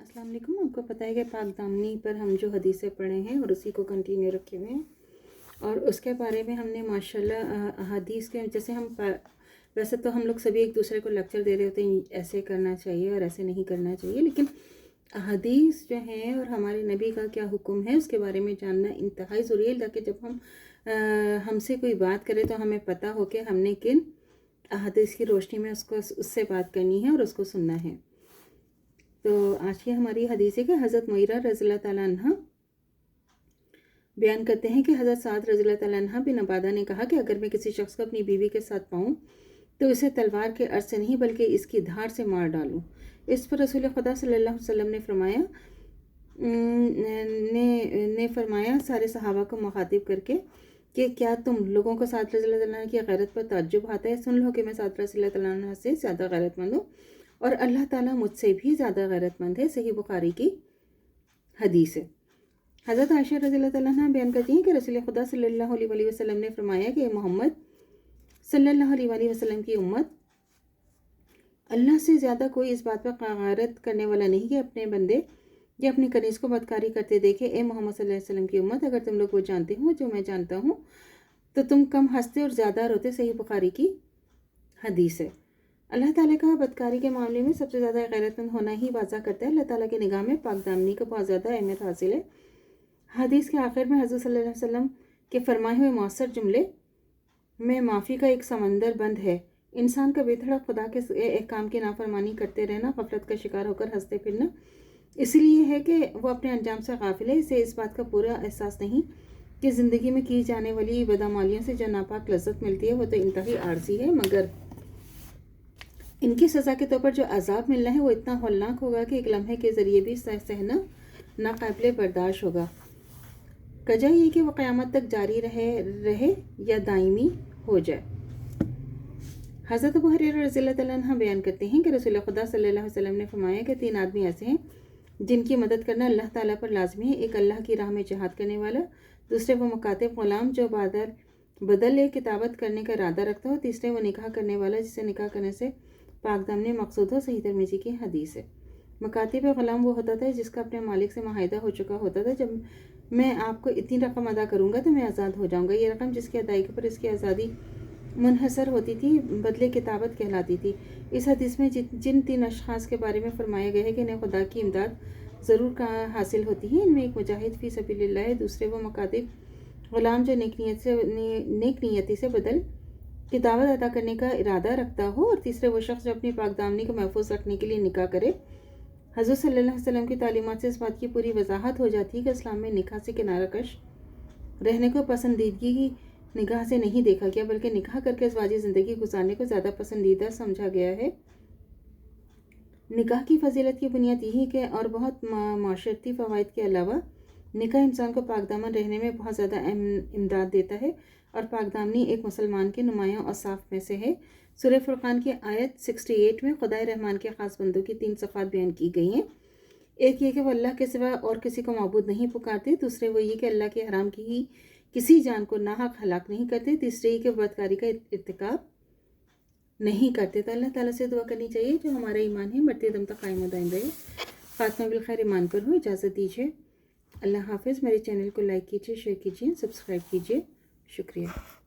السلام علیکم. آپ کو پتہ ہے کہ پاک دامنی پر ہم جو حدیثیں پڑھے ہیں اور اسی کو کنٹینیو رکھے ہوئے ہیں، اور اس کے بارے میں ہم نے ماشاءاللہ حدیث کے جیسے ویسے تو ہم لوگ سبھی ایک دوسرے کو لیکچر دے رہے ہوتے ہیں ایسے کرنا چاہیے اور ایسے نہیں کرنا چاہیے، لیکن حدیث جو ہیں اور ہمارے نبی کا کیا حکم ہے اس کے بارے میں جاننا انتہائی ضروری ہے، تاکہ جب ہم سے کوئی بات کرے تو ہمیں پتہ ہو کہ ہم نے کن حدیث کی روشنی میں اس سے بات کرنی ہے اور اس کو سننا ہے. تو آج کی ہماری حدیث ہے کہ حضرت معیرہ رضی اللہ تعالیٰ عنہ بیان کرتے ہیں کہ حضرت سعد رضی اللہ تعالیٰ عنہ بن عبادہ نے کہا کہ اگر میں کسی شخص کو اپنی بیوی کے ساتھ پاؤں تو اسے تلوار کے عرض سے نہیں بلکہ اس کی دھار سے مار ڈالوں. اس پر رسول خدا صلی اللہ علیہ وسلم نے فرمایا سارے صحابہ کو مخاطب کر کے کہ کیا تم لوگوں کو سعد رضی اللہ تعالیٰ عنہ کی غیرت پر تعجب آتا ہے؟ سن لو کہ میں سعد رضی اللہ تعالیٰ عنہ سے زیادہ غیرت مند ہوں اور اللہ تعالیٰ مجھ سے بھی زیادہ غیرت مند ہے. صحیح بخاری کی حدیث ہے. حضرت عائشہ رضی اللہ تعالیٰ عنہ بیان کرتی ہیں کہ رسول خدا صلی اللہ علیہ وسلم نے فرمایا کہ محمد صلی اللہ علیہ وسلم کی امت اللہ سے زیادہ کوئی اس بات پر غیرت کرنے والا نہیں کہ اپنے بندے یا اپنی کنیز کو بدکاری کرتے دیکھے. اے محمد صلی اللہ علیہ وسلم کی امت، اگر تم لوگ وہ جانتے ہو جو میں جانتا ہوں تو تم کم ہنستے اور زیادہ روتے. صحیح بخاری کی حدیث ہے. اللہ تعالیٰ کا بدکاری کے معاملے میں سب سے زیادہ غیرت مند ہونا ہی واضح کرتا ہے. اللہ تعالیٰ کی نگاہ میں پاک دامنی کا بہت زیادہ اہمیت حاصل ہے. حدیث کے آخر میں حضرت صلی اللہ علیہ وسلم کے فرمائے ہوئے مؤثر جملے میں معافی کا ایک سمندر بند ہے. انسان کا بے دھڑک خدا کے احکام کی نافرمانی کرتے رہنا، غفلت کا شکار ہو کر ہنستے پھرنا اسی لیے ہے کہ وہ اپنے انجام سے غافل ہے. اسے اس بات کا پورا احساس نہیں کہ زندگی میں کی جانے والی بدعمالیوں سے جو ناپاک لذت ملتی ہے وہ تو انتہائی عارضی ہے، مگر ان کی سزا کے طور پر جو عذاب ملنا ہے وہ اتنا ہولناک ہوگا کہ ایک لمحے کے ذریعے بھی سہنا ناقابل برداشت ہوگا. کجا یہ کہ وہ قیامت تک جاری رہے یا دائمی ہو جائے. حضرت ابو ہریرہ رضی اللہ تعالیٰ عنہ بیان کرتے ہیں کہ رسول خدا صلی اللہ علیہ وسلم نے فرمایا کہ 3 آدمی ایسے ہیں جن کی مدد کرنا اللہ تعالیٰ پر لازمی ہے. ایک اللہ کی راہ میں جہاد کرنے والا، دوسرے وہ مکاتب غلام جو بدل کتابت کرنے کا ارادہ رکھتا ہو، تیسرے وہ نکاح کرنے والا جسے نکاح کرنے سے پاک دامنی مقصود ہو. صحیح ترمذی کی حدیث ہے. مکاتب غلام وہ ہوتا تھا جس کا اپنے مالک سے معاہدہ ہو چکا ہوتا تھا، جب میں آپ کو اتنی رقم ادا کروں گا تو میں آزاد ہو جاؤں گا. یہ رقم جس کی ادائیگی پر اس کی آزادی منحصر ہوتی تھی بدلے کتابت کہلاتی تھی. اس حدیث میں جن 3 اشخاص کے بارے میں فرمایا گیا ہے کہ انہیں خدا کی امداد ضرور حاصل ہوتی ہے، ان میں ایک مجاہد فی سبیل اللہ ہے، دوسرے وہ مکاتب غلام جو نیک نیتی سے بدل کتابت ادا کرنے کا ارادہ رکھتا ہو، اور تیسرے وہ شخص جو اپنی پاک دامنی کو محفوظ رکھنے کے لیے نکاح کرے. حضرت صلی اللہ علیہ وسلم کی تعلیمات سے اس بات کی پوری وضاحت ہو جاتی ہے کہ اسلام میں نکاح سے کنارہ کش رہنے کو پسندیدگی کی نگاہ سے نہیں دیکھا گیا، بلکہ نکاح کر کے ازواجی زندگی گزارنے کو زیادہ پسندیدہ سمجھا گیا ہے. نکاح کی فضیلت کی بنیاد یہی کہ اور بہت معاشرتی فوائد کے علاوہ نکاح انسان کو پاک دامن رہنے میں بہت زیادہ امداد دیتا ہے، اور پاک دامنی ایک مسلمان کے نمایاں اوصاف میں سے ہے. سورہ فرقان کی آیت 68 میں خدائے رحمان کے خاص بندوں کی 3 صفات بیان کی گئی ہیں. ایک یہ کہ وہ اللہ کے سوا اور کسی کو معبود نہیں پکارتے، دوسرے وہ یہ کہ اللہ کے حرام کی ہی کسی جان کو ناحق ہلاک نہیں کرتے، تیسرے یہ کہ بدکاری کا ارتکاب نہیں کرتے. تو اللہ تعالیٰ سے دعا کرنی چاہیے جو ہمارا ایمان ہے مرتے دم تک قائم و دائم رہے. خاتمہ بالخیر ایمان پر ہو. اجازت دیجیے. اللہ حافظ. میرے چینل کو لائک کیجیے، شیئر کیجیے، سبسکرائب کیجیے. شکریہ.